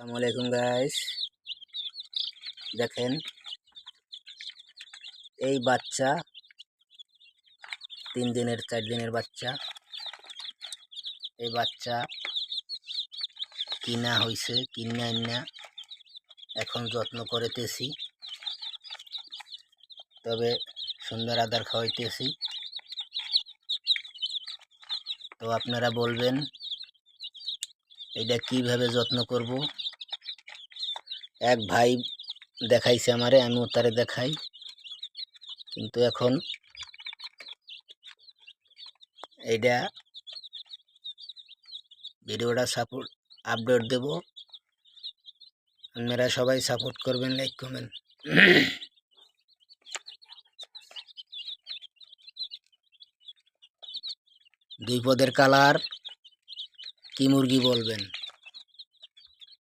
আসসালামু আলাইকুম গাইস, দেখেন এই বাচ্চা 3 দিনের 4 দিনের বাচ্চা। এই বাচ্চা কিনা হয়েছে, কিনা আইনা এখন যত্ন করিতেছি, তবে সুন্দর আদার খাওয়াইতেছি। তো আপনারা বলবেন এটা কিভাবে যত্ন করব। এক ভাই দেখাইছে আমারে, আমিও তারে দেখাই, কিন্তু এখন এইটা ভিডিওটা সাপোর্ট আপডেট দেব। আপনারা সবাই সাপোর্ট করবেন, লাইক কমেন্ট। দুই পদের কালার কি মুরগি বলবেন।